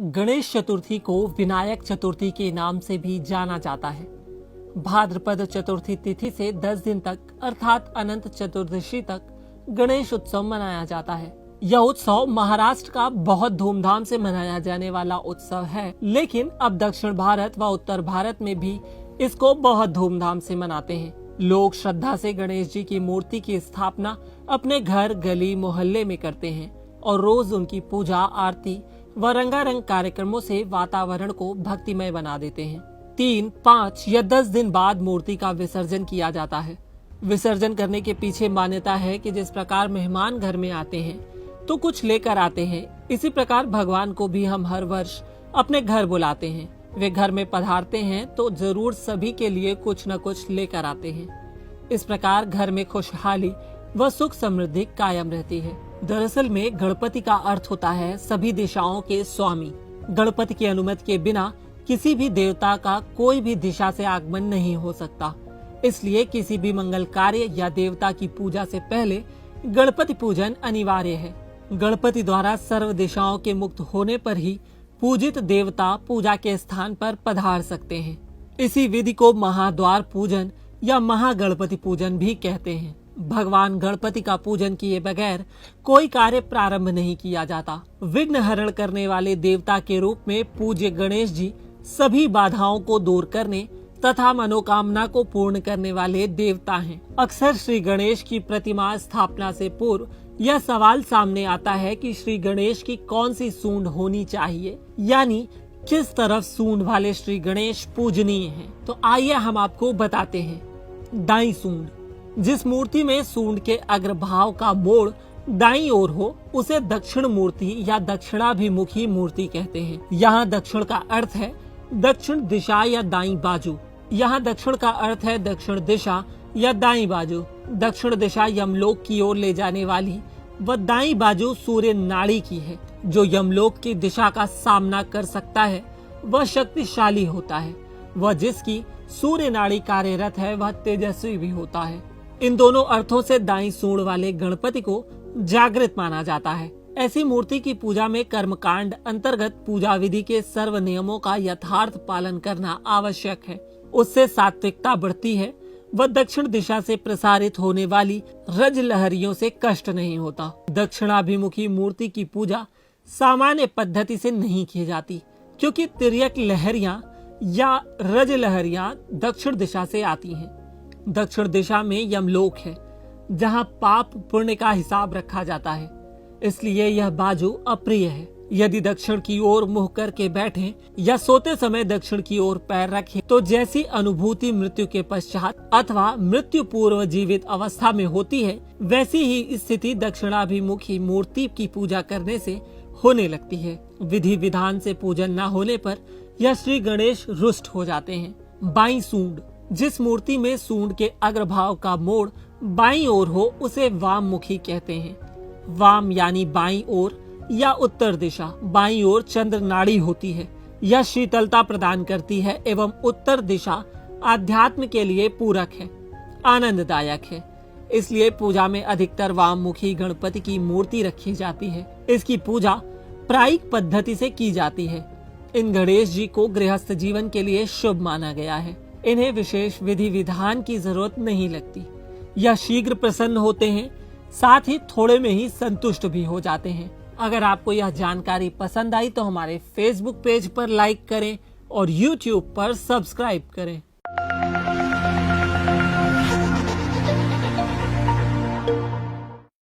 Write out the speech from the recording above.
गणेश चतुर्थी को विनायक चतुर्थी के नाम से भी जाना जाता है। भाद्रपद चतुर्थी तिथि से 10 दिन तक अर्थात अनंत चतुर्दशी तक गणेश उत्सव मनाया जाता है। यह उत्सव महाराष्ट्र का बहुत धूमधाम से मनाया जाने वाला उत्सव है, लेकिन अब दक्षिण भारत व उत्तर भारत में भी इसको बहुत धूमधाम से मनाते हैं। लोग श्रद्धा से गणेश जी की मूर्ति की स्थापना अपने घर, गली, मोहल्ले में करते हैं और रोज उनकी पूजा, आरती व रंगारंग कार्यक्रमों से वातावरण को भक्तिमय बना देते हैं। 3, 5 या 10 दिन बाद मूर्ति का विसर्जन किया जाता है। विसर्जन करने के पीछे मान्यता है कि जिस प्रकार मेहमान घर में आते हैं तो कुछ लेकर आते हैं, इसी प्रकार भगवान को भी हम हर वर्ष अपने घर बुलाते हैं। वे घर में पधारते हैं तो जरूर सभी के लिए कुछ न कुछ लेकर आते हैं। इस प्रकार घर में खुशहाली व सुख समृद्धि कायम रहती है। दरअसल में गणपति का अर्थ होता है सभी दिशाओं के स्वामी। गणपति की अनुमति के बिना किसी भी देवता का कोई भी दिशा से आगमन नहीं हो सकता। इसलिए किसी भी मंगल कार्य या देवता की पूजा से पहले गणपति पूजन अनिवार्य है। गणपति द्वारा सर्व दिशाओं के मुक्त होने पर ही पूजित देवता पूजा के स्थान पर पधार सकते हैं। इसी विधि को महाद्वार पूजन या महागणपति पूजन भी कहते हैं। भगवान गणपति का पूजन किए बगैर कोई कार्य प्रारंभ नहीं किया जाता। विघ्न हरण करने वाले देवता के रूप में पूज्य गणेश जी सभी बाधाओं को दूर करने तथा मनोकामना को पूर्ण करने वाले देवता हैं। अक्सर श्री गणेश की प्रतिमा स्थापना से पूर्व यह सवाल सामने आता है कि श्री गणेश की कौन सी सूंड होनी चाहिए, यानी किस तरफ सूंड वाले श्री गणेश पूजनीय हैं। तो आइए हम आपको बताते हैं। दाई सूंड, जिस मूर्ति में सूंड के अग्रभाग का मोड़ दाईं ओर हो उसे दक्षिण मूर्ति या दक्षिणाभिमुखी मूर्ति कहते हैं। यहाँ दक्षिण का अर्थ है दक्षिण दिशा या दाईं बाजू। यहाँ दक्षिण का अर्थ है दक्षिण दिशा या दाईं बाजू। दक्षिण दिशा यमलोक की ओर ले जाने वाली व दाईं बाजू सूर्य नाड़ी की है। जो यमलोक की दिशा का सामना कर सकता है वह शक्तिशाली होता है, वह जिसकी सूर्य नाड़ी कार्यरत है वह तेजस्वी भी होता है। इन दोनों अर्थों से दाईं सूंड वाले गणपति को जागृत माना जाता है। ऐसी मूर्ति की पूजा में कर्मकांड अंतर्गत पूजा विधि के सर्व नियमों का यथार्थ पालन करना आवश्यक है। उससे सात्विकता बढ़ती है व दक्षिण दिशा से प्रसारित होने वाली रज लहरियों से कष्ट नहीं होता। दक्षिणाभिमुखी मूर्ति की पूजा सामान्य पद्धति से नहीं की जाती, क्योंकि तिर्यक लहरियां या रज लहरियां दक्षिण दिशा से आती हैं। दक्षिण दिशा में यमलोक है, जहां पाप पुण्य का हिसाब रखा जाता है, इसलिए यह बाजू अप्रिय है। यदि दक्षिण की ओर मुंह करके बैठें या सोते समय दक्षिण की ओर पैर रखें तो जैसी अनुभूति मृत्यु के पश्चात अथवा मृत्यु पूर्व जीवित अवस्था में होती है, वैसी ही स्थिति दक्षिणाभिमुखी मूर्ति की पूजा करने से होने लगती है। विधि विधान से पूजन न होने पर यह श्री गणेश रुष्ट हो जाते हैं। बाईं सूंड, जिस मूर्ति में सूंड के अग्रभाग का मोड़ बाईं ओर हो उसे वाम मुखी कहते हैं। वाम यानी बाईं ओर या उत्तर दिशा। बाईं ओर चंद्र नाड़ी होती है, यह शीतलता प्रदान करती है एवं उत्तर दिशा आध्यात्म के लिए पूरक है, आनंददायक है। इसलिए पूजा में अधिकतर वाम मुखी गणपति की मूर्ति रखी जाती है। इसकी पूजा प्रायिक पद्धति से की जाती है। इन गणेश जी को गृहस्थ जीवन के लिए शुभ माना गया है। इन्हें विशेष विधि विधान की जरूरत नहीं लगती। यह शीघ्र प्रसन्न होते हैं, साथ ही थोड़े में ही संतुष्ट भी हो जाते हैं। अगर आपको यह जानकारी पसंद आई तो हमारे फेसबुक पेज पर लाइक करें और यूट्यूब पर सब्सक्राइब करें।